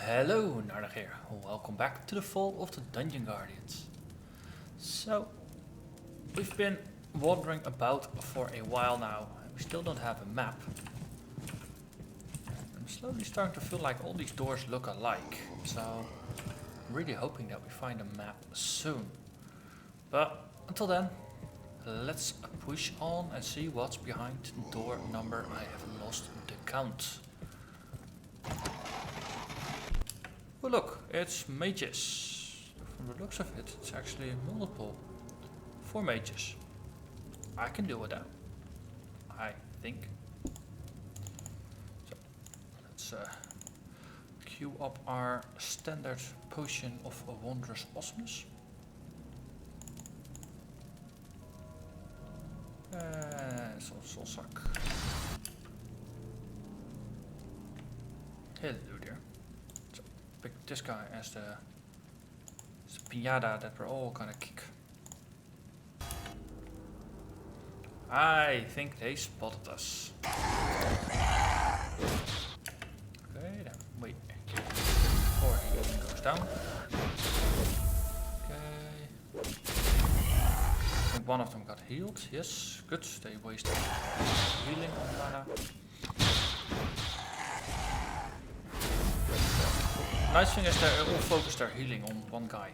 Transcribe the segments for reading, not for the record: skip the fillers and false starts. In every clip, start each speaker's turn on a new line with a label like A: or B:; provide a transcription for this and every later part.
A: Hello, Narnach here. Welcome back to the Fall of the Dungeon Guardians. So, we've been wandering about for a while now. We still don't have a map. I'm slowly starting to feel like all these doors look alike. So, I'm really hoping that we find a map soon. But until then, let's push on and see what's behind door number. I have lost the count. Oh look, it's mages. From the looks of it, it's actually multiple. 4 mages. I can deal with that. I think. So, let's queue up our standard potion of a wondrous awesomeness. Soul suck. Hello there. Pick this guy as the pinata that we're all gonna kick. I think they spotted us. Okay, then wait. Before he even goes down. Okay. I think one of them got healed. Yes, good. They wasted healing on mana. Nice thing is they all focus their healing on one guy,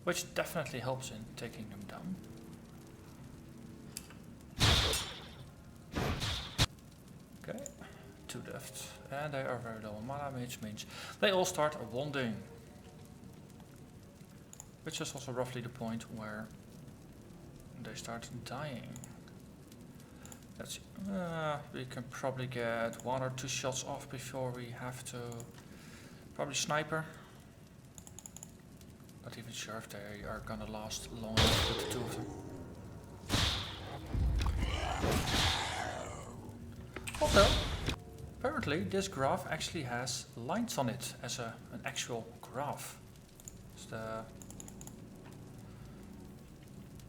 A: which definitely helps in taking them down. Okay, 2 left, and they are very low on mana, which means they all start wanding, which is also roughly the point where they start dying. Let's see, we can probably get 1 or 2 shots off before we have to. Probably sniper. Not even sure if they are gonna last long enough with the 2 of them. Also, apparently this graph actually has lines on it as an actual graph. So the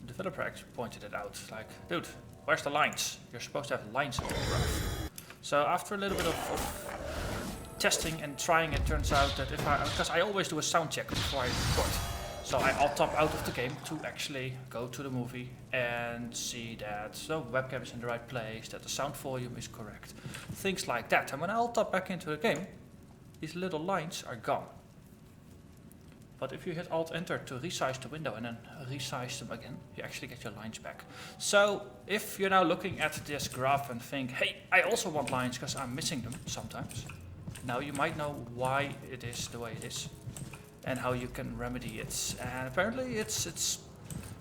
A: developer actually pointed it out. Like, dude, where's the lines? You're supposed to have lines on the graph. So after a little bit of testing and trying, it turns out that because I always do a sound check before I record, so I alt tab out of the game to actually go to the movie and see that the webcam is in the right place, that the sound volume is correct, things like that. And when I alt tab back into the game, these little lines are gone. But if you hit Alt Enter to resize the window and then resize them again, you actually get your lines back. So if you're now looking at this graph and think, hey, I also want lines because I'm missing them sometimes. Now you might know why it is the way it is and how you can remedy it. And apparently it's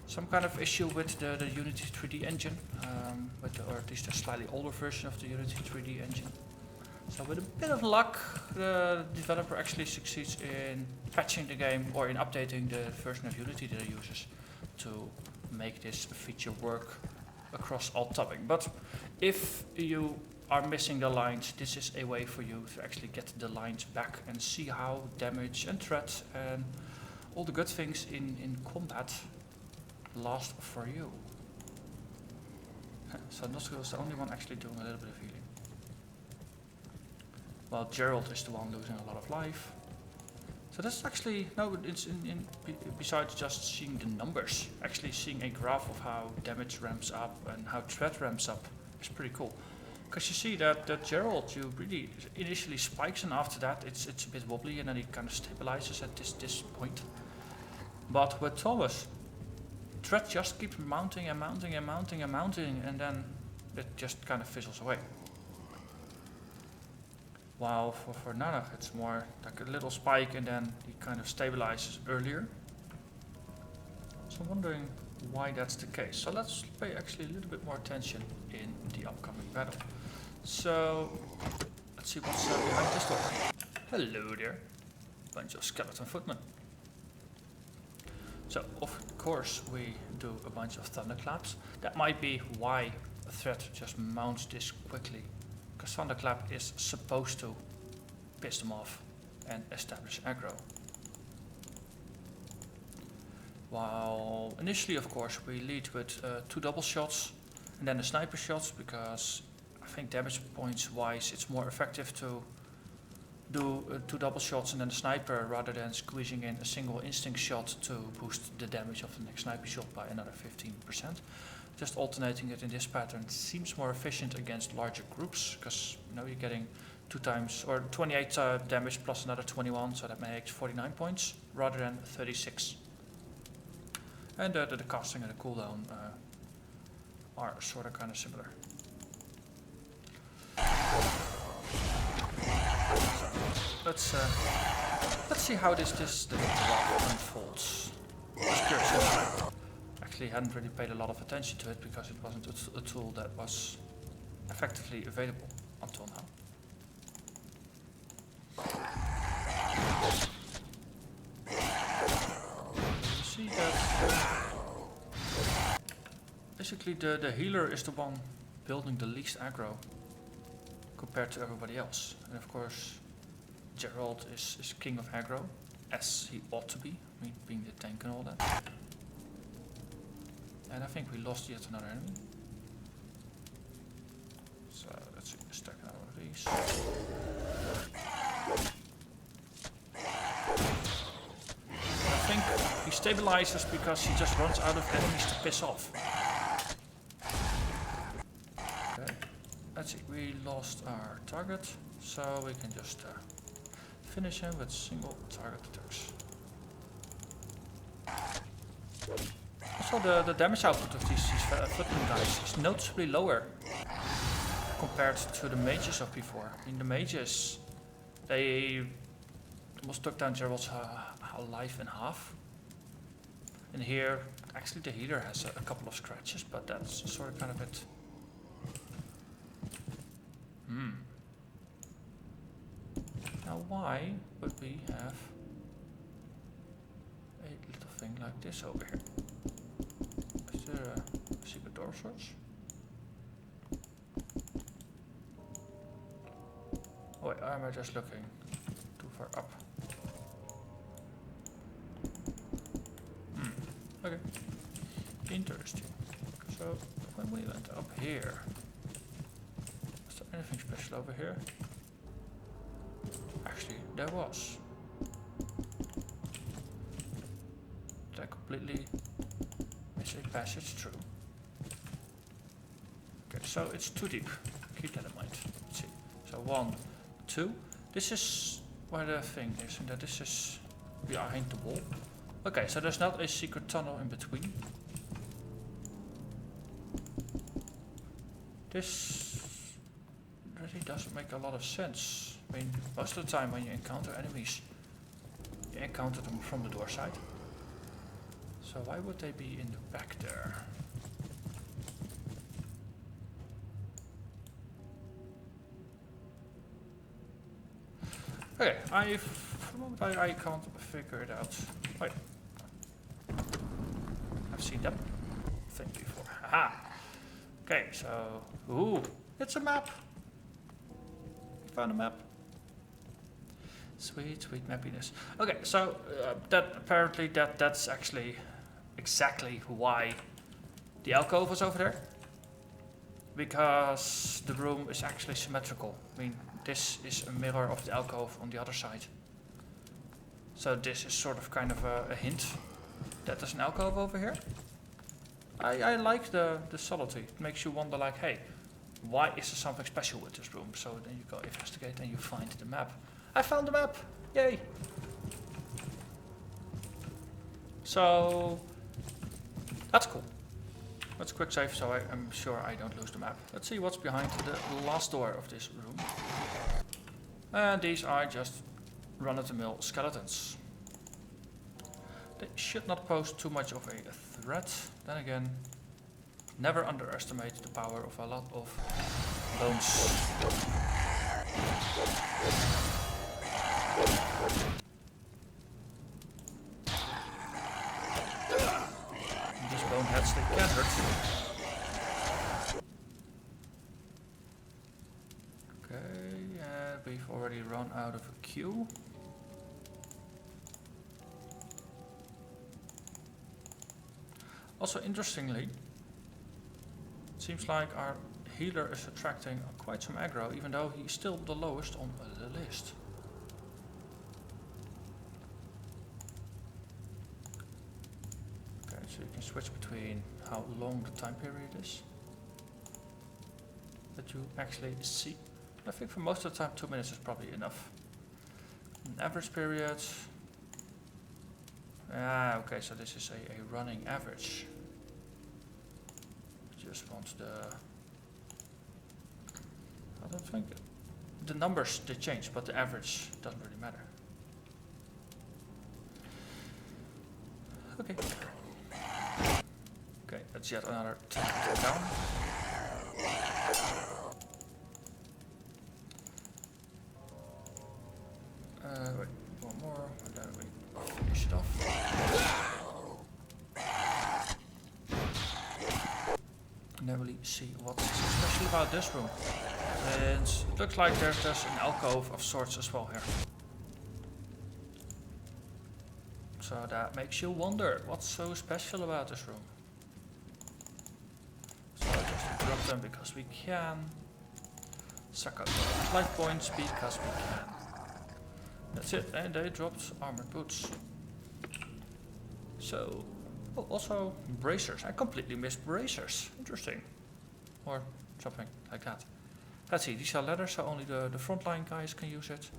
A: some kind of issue with the Unity 3D engine, or at least a slightly older version of the Unity 3D engine. So with a bit of luck, the developer actually succeeds in patching the game or in updating the version of Unity that it uses to make this feature work across all tabbing. But if you are missing the lines, this is a way for you to actually get the lines back and see how damage and threat and all the good things in combat last for you. So Nostro is the only one actually doing a little bit of healing. While Gerald is the one losing a lot of life. So that's actually, no, it's besides just seeing the numbers, actually seeing a graph of how damage ramps up and how threat ramps up is pretty cool. Because you see that Gerald, you really initially spikes, and after that it's a bit wobbly, and then it kind of stabilizes at this point. But with Thomas, threat just keeps mounting and mounting and mounting and mounting, and then it just kind of fizzles away. While for Narnach it's more like a little spike and then he kind of stabilizes earlier. So I'm wondering why that's the case. So let's pay actually a little bit more attention in the upcoming battle. So let's see what's behind this door. Hello there, bunch of skeleton footmen. So of course we do a bunch of thunderclaps. That might be why a threat just mounts this quickly. Because thunderclap is supposed to piss them off and establish aggro. While initially, of course, we lead with 2 double shots and then the sniper shots, because I think damage points wise it's more effective to do 2 double shots and then a sniper rather than squeezing in a single instinct shot to boost the damage of the next sniper shot by another 15%. Just alternating it in this pattern seems more efficient against larger groups, because you're getting 2 times or 28 damage plus another 21, so that makes 49 points rather than 36. And the casting and the cooldown are sort of kind of similar. So, let's see how this unfolds. Just curious. Actually hadn't really paid a lot of attention to it because it wasn't a tool that was effectively available until now. You see that basically the healer is the one building the least aggro compared to everybody else. And of course Gerald is king of aggro, as he ought to be, I mean, being the tank and all that. And I think we lost yet another enemy. So let's see, stack out one of these. I think he stabilizes because he just runs out of enemies to piss off. Okay, let's see, we lost our target, so we can just finish him with single target attacks. Also the damage output of these footling guys is noticeably lower compared to the mages of before. I mean, the mages, they almost took down Gerald's life in half. And here, actually the healer has a couple of scratches, but that's sort of kind of it. Now why would we have a little thing like this over here? Is there a secret door search? Oh wait, am I just looking too far up? Okay, interesting. So when we went up here, was there anything special over here? Actually, there was. Did I completely miss a passage through? Okay, so it's too deep. Keep that in mind. Let's see. So 1, 2. This is where the thing is, and that this is behind the wall. Okay, so there's not a secret tunnel in between. This really doesn't make a lot of sense. I mean, most of the time when you encounter enemies, you encounter them from the door side. So why would they be in the back there? Okay, for the moment I can't figure it out. Wait. I've seen that thing before. Haha! Okay, so... Ooh! It's a map! Found a map. Sweet, sweet mappiness. Okay, so that's actually exactly why the alcove was over there. Because the room is actually symmetrical. I mean, this is a mirror of the alcove on the other side. So this is sort of kind of a hint that there's an alcove over here. I like the subtlety. It makes you wonder like, hey, why is there something special with this room? So then you go investigate and you find the map. I found the map! Yay! So that's cool. Let's quick save so I'm sure I don't lose the map. Let's see what's behind the last door of this room. And these are just run-of-the-mill skeletons. They should not pose too much of a threat. Then again, never underestimate the power of a lot of bones. These boneheads, they can hurt. Okay, we've already run out of a queue. Also, interestingly, it seems like our healer is attracting quite some aggro, even though he's still the lowest on the list. switch between how long the time period is that you actually see. I think for most of the time 2 minutes is probably enough. An average period. Ah, okay, so this is a running average. Just want the... I don't think the numbers they change, but the average doesn't really matter. Okay. Okay, that's yet another 10 down. Wait, one more, and then we finish it off. And then we'll see what's special about this room. And it looks like there's an alcove of sorts as well here. So that makes you wonder, what's so special about this room? So just drop them because we can. Suck out life points because we can. That's it, and they dropped armored boots. So, oh, also bracers. I completely missed bracers. Interesting. Or something like that. Let's see, these are leather, so only the frontline guys can use it.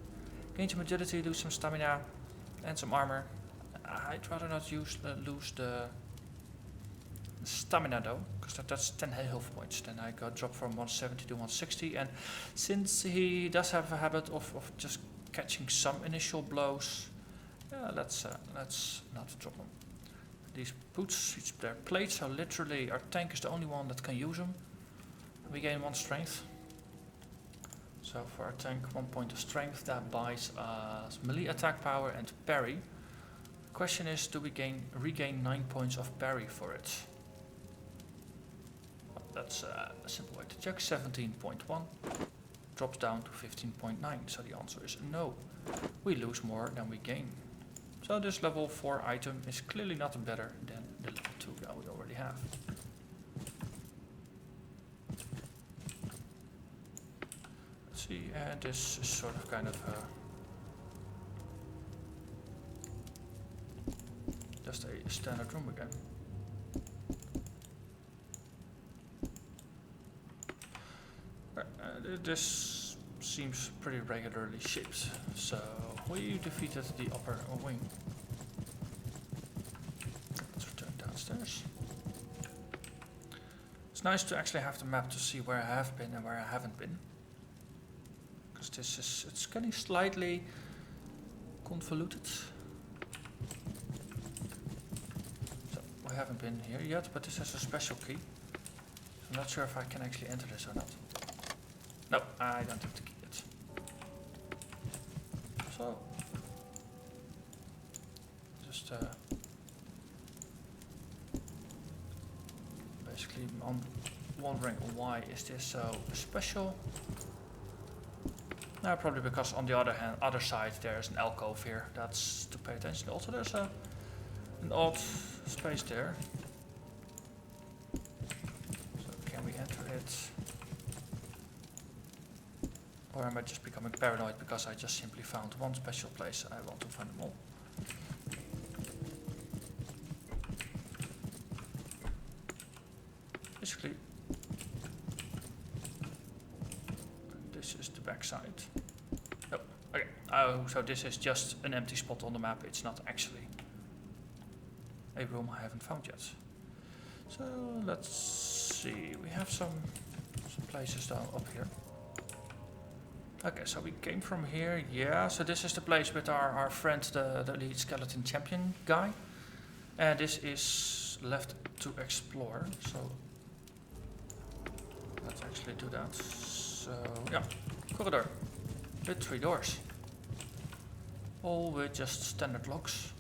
A: Gain some agility, lose some stamina, and some armor. I'd rather not lose the stamina though, because that's 10 health points. Then I got dropped from 170 to 160, and since he does have a habit of just catching some initial blows, yeah, let's not drop them. These boots, they're plates, so literally our tank is the only one that can use them. We gain 1 strength. So for our tank, 1 point of strength, that buys us melee attack power and parry. Question is, do we regain 9 points of parry for it? Well, that's a simple way to check. 17.1 drops down to 15.9, so the answer is no. We lose more than we gain. So this level 4 item is clearly not better than the level 2 that we already have. Let's see, and this is sort of kind of just a standard room again. This seems pretty regularly shaped, so we defeated the upper wing. Let's return downstairs. It's nice to actually have the map to see where I have been and where I haven't been, because it's getting slightly convoluted. So we haven't been here yet, but this has a special key. I'm not sure if I can actually enter this or not. No, I don't have the key yet. So, just basically I'm wondering why is this so special? No, probably because on the other side there's an alcove here. That's to pay attention. Also there's an odd space there. So can we enter it? Or am I just becoming paranoid because I just simply found one special place? I want to find them all. Basically, this is the back side. Oh, okay. Oh, so this is just an empty spot on the map. It's not actually a room I haven't found yet. So let's see. We have some places down up here. Okay, so we came from here, yeah, so this is the place with our friend, the elite skeleton champion guy. And this is left to explore, so let's actually do that. So, yeah, corridor with 3 doors. All with just standard locks.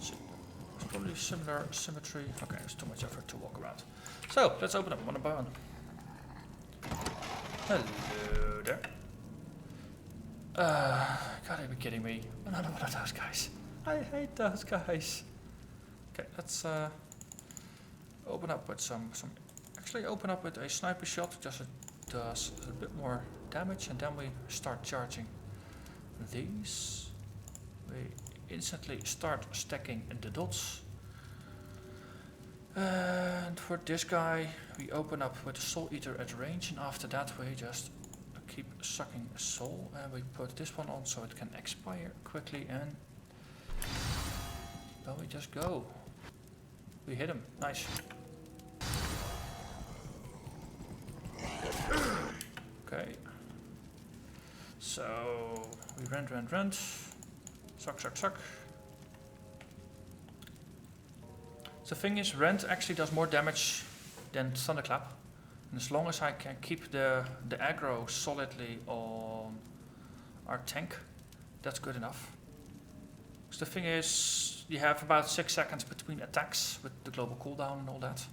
A: So, it's probably similar symmetry. Okay, it's too much effort to walk around. So, let's open them one by one. Hello there. Gotta be kidding me. Another one of those guys. I hate those guys. Okay, let's open up with some actually open up with a sniper shot, just it does a bit more damage, and then we start charging these. We instantly start stacking the dots. And for this guy, we open up with Soul Eater at range, and after that we just keep sucking soul, and we put this one on so it can expire quickly, and well, we just go. We hit him, nice. Okay. So we rend. Suck. The thing is, Rend actually does more damage than Thunderclap. And as long as I can keep the aggro solidly on our tank, that's good enough. So the thing is, you have about 6 seconds between attacks with the global cooldown and all that.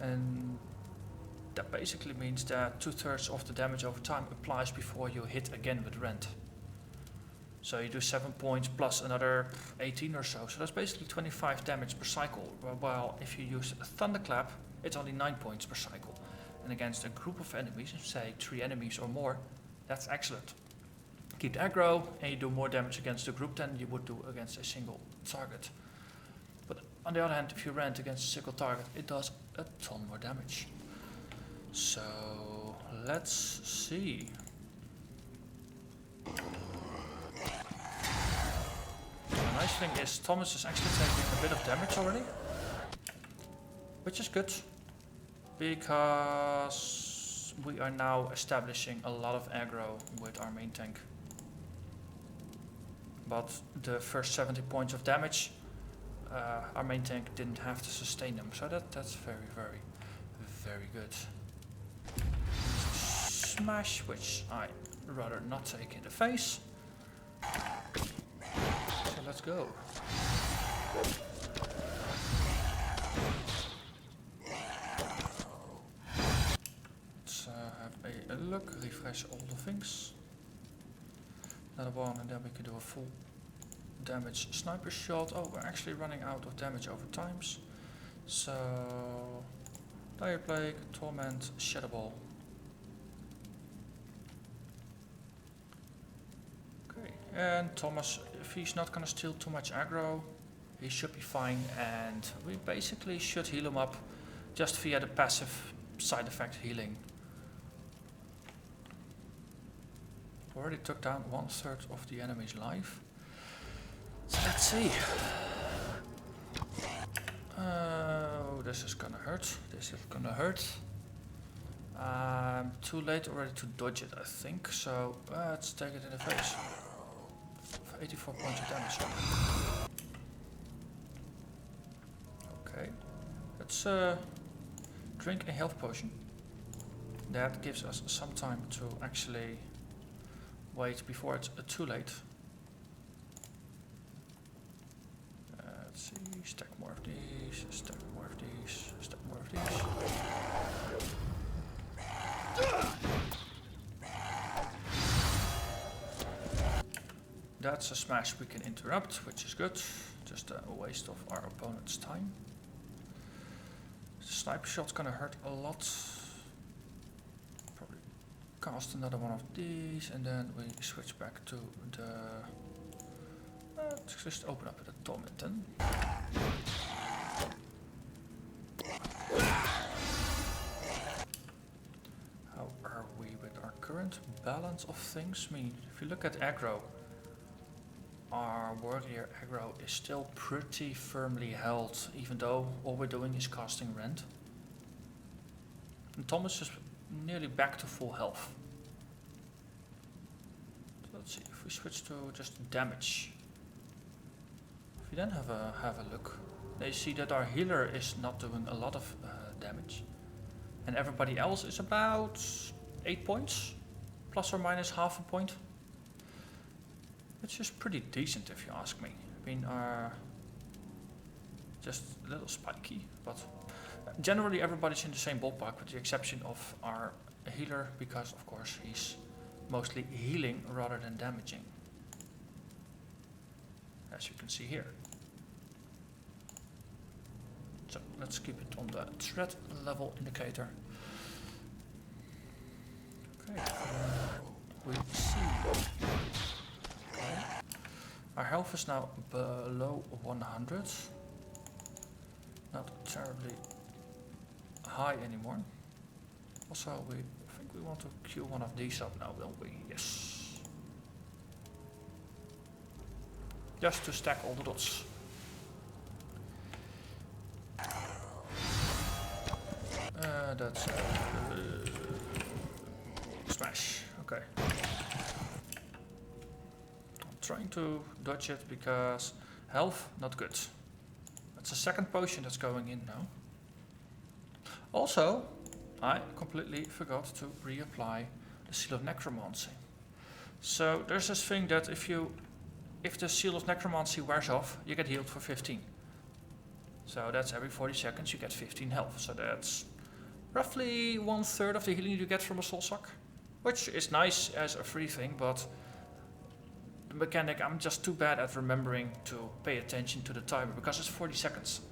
A: And that basically means that 2/3 of the damage over time applies before you hit again with Rend. So you do 7 points plus another 18 or so. So that's basically 25 damage per cycle. While if you use a Thunderclap, it's only 9 points per cycle. And against a group of enemies, say 3 enemies or more, that's excellent. Keep the aggro and you do more damage against the group than you would do against a single target. But on the other hand, if you Rend against a single target, it does a ton more damage. So let's see. The nice thing is Thomas is actually taking a bit of damage already, which is good because we are now establishing a lot of aggro with our main tank. But the first 70 points of damage, our main tank didn't have to sustain them, so that's very good. Smash, which I rather not take in the face. So let's go. Let's have a look, refresh all the things. Another one, and then we can do a full damage sniper shot. Oh, we're actually running out of damage over times. So, Dire Plague, Torment, Shadow Ball. Okay, and Thomas, if he's not gonna steal too much aggro, he should be fine, and we basically should heal him up just via the passive side effect healing. Already took down 1/3 of the enemy's life. So let's see. Oh, this is gonna hurt. Too late already to dodge it, I think. So let's take it in the face. 84 points of damage. Okay, let's drink a health potion. That gives us some time to actually wait before it's too late. Let's see, stack more of these, stack more of these, stack more of these. That's a smash we can interrupt, which is good. Just a waste of our opponent's time. The sniper shot's gonna hurt a lot. Probably cast another one of these, and then we switch back to the... let's just open up with a torment then. How are we with our current balance of things? I mean, if you look at aggro, our warrior aggro is still pretty firmly held, even though all we're doing is casting Rend. And Thomas is nearly back to full health. So let's see, if we switch to just damage. If you then have a look, they see that our healer is not doing a lot of damage. And everybody else is about 8 points, plus or minus half a point. Which is pretty decent if you ask me. I mean, just a little spiky, but generally everybody's in the same ballpark with the exception of our healer, because of course he's mostly healing rather than damaging. As you can see here. So let's keep it on the threat level indicator. Okay, we see. Our health is now below 100. Not terribly high anymore. Also, I think we want to queue one of these up now, don't we? Yes. Just to stack all the dots. That's smash. Okay. I'm trying to dodge it because health not good. That's a second potion that's going in now. Also, I completely forgot to reapply the Seal of Necromancy. So there's this thing that if the Seal of Necromancy wears off, you get healed for 15. So that's every 40 seconds you get 15 health. So that's roughly 1/3 of the healing you get from a soul suck. Which is nice as a free thing, but the mechanic, I'm just too bad at remembering to pay attention to the timer because it's 40 seconds.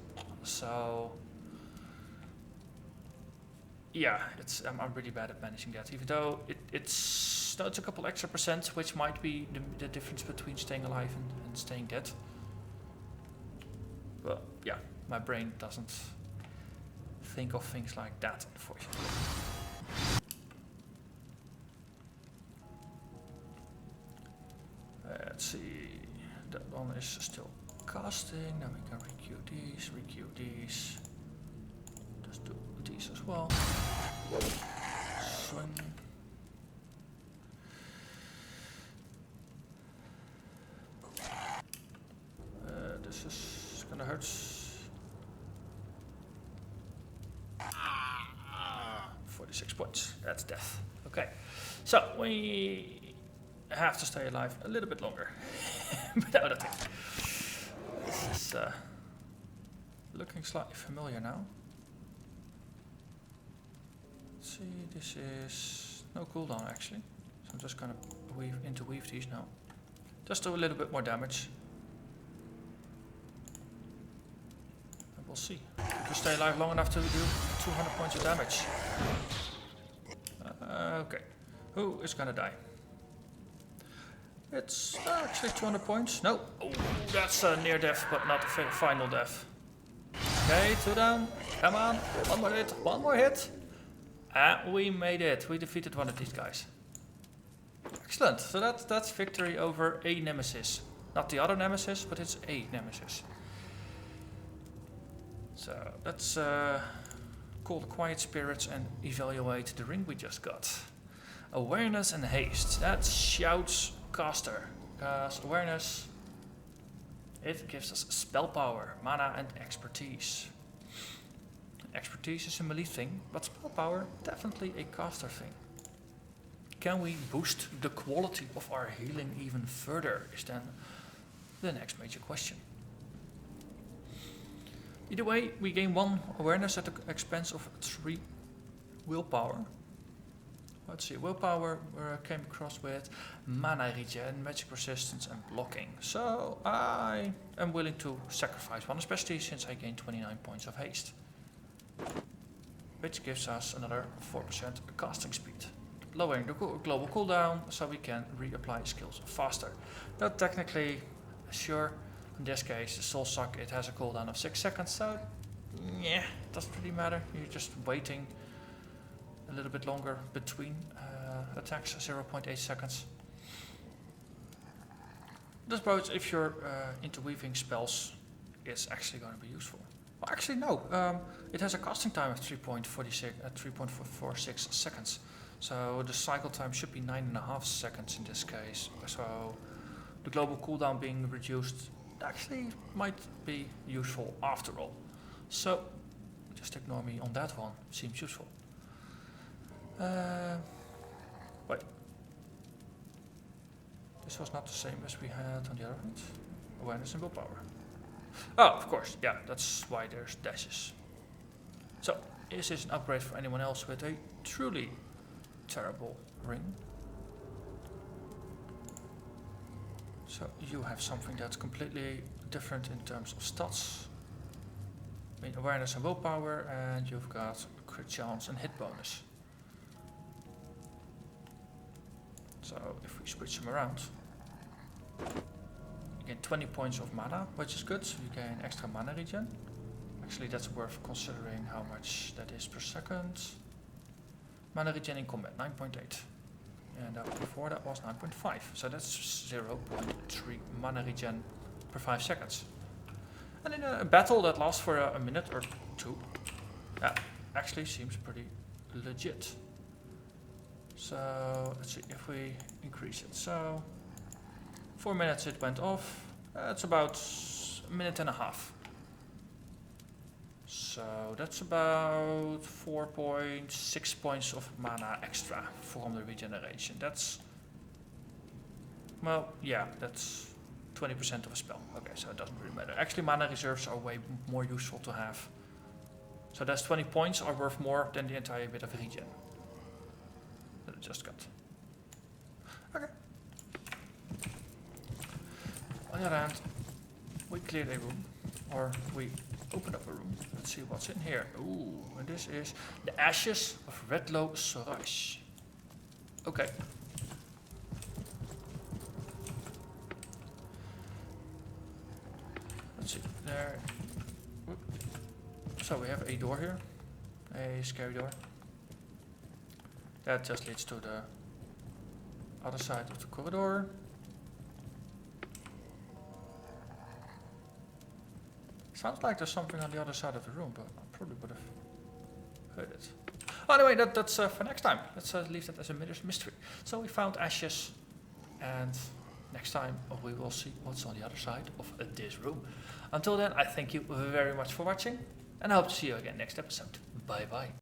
A: So yeah, I'm really bad at managing that. Even though it's a couple extra percent, which might be the difference between staying alive and staying dead. But yeah, my brain doesn't think of things like that, unfortunately. Let's see, that one is still casting. Then we can requeue these. Just do these as well. Swing. This is gonna hurt. 46 points. That's death. Okay, so we have to stay alive a little bit longer without a thing. This is looking slightly familiar now. Let's see, this is no cooldown actually. So I'm just gonna interweave these now. Just do a little bit more damage. And we'll see. If we stay alive long enough to do 200 points of damage. Okay, who is gonna die? It's actually 200 points. No, oh, that's a near death, but not a final death. Okay, 2 down. Come on, one more hit. And we made it. We defeated one of these guys. Excellent. So that's victory over a nemesis. Not the other nemesis, but it's a nemesis. So let's call the quiet spirits and evaluate the ring we just got. Awareness and haste. That shouts caster. Because awareness, it gives us spell power, mana and expertise. Expertise is a melee thing, but spell power definitely a caster thing. Can we boost the quality of our healing even further is then the next major question. Either way, we gain 1 awareness at the expense of 3 willpower. Let's see, willpower came across with mana regen, magic resistance and blocking. So I am willing to sacrifice 1, especially since I gained 29 points of haste. Which gives us another 4% casting speed. Lowering the global cooldown so we can reapply skills faster. Now technically, sure, in this case the soul suck, it has a cooldown of 6 seconds, so yeah, it doesn't really matter. You're just waiting a little bit longer between attacks, 0.8 seconds. This both, if you're interweaving spells, it's actually going to be useful. Well, actually no, it has a casting time of 3.46 seconds. So the cycle time should be 9.5 seconds in this case. So the global cooldown being reduced actually might be useful after all. So just ignore me on that one, seems useful. Wait. This was not the same as we had on the other hand. Awareness and willpower. Oh, of course, yeah, that's why there's dashes. So, is this an upgrade for anyone else with a truly terrible ring? So, you have something that's completely different in terms of stats. I mean, awareness and willpower, and you've got crit chance and hit bonus. So, if we switch them around, we gain 20 points of mana, which is good, so you gain extra mana regen. Actually, that's worth considering how much that is per second. Mana regen in combat, 9.8. And before that was 9.5, so that's 0.3 mana regen per 5 seconds. And in a battle that lasts for a minute or two, actually seems pretty legit. So let's see if we increase it. So 4 minutes it went off. It's about a minute and a half. So that's about 4.6 points of mana extra from the regeneration. That's, well, yeah, that's 20% of a spell. Okay, so it doesn't really matter. Actually, mana reserves are way more useful to have. So those 20 points are worth more than the entire bit of regen that I just got. Okay. On the other hand, we cleared a room, or we opened up a room. Let's see what's in here. Ooh, and this is the ashes of Redloh Soraj. Okay. Let's see, there. Whoop. So we have a door here, a scary door. That just leads to the other side of the corridor. Sounds like there's something on the other side of the room, but I probably would have heard it. Anyway, that's for next time. Let's leave that as a mystery. So we found ashes, and next time we will see what's on the other side of this room. Until then, I thank you very much for watching, and I hope to see you again next episode. Bye bye.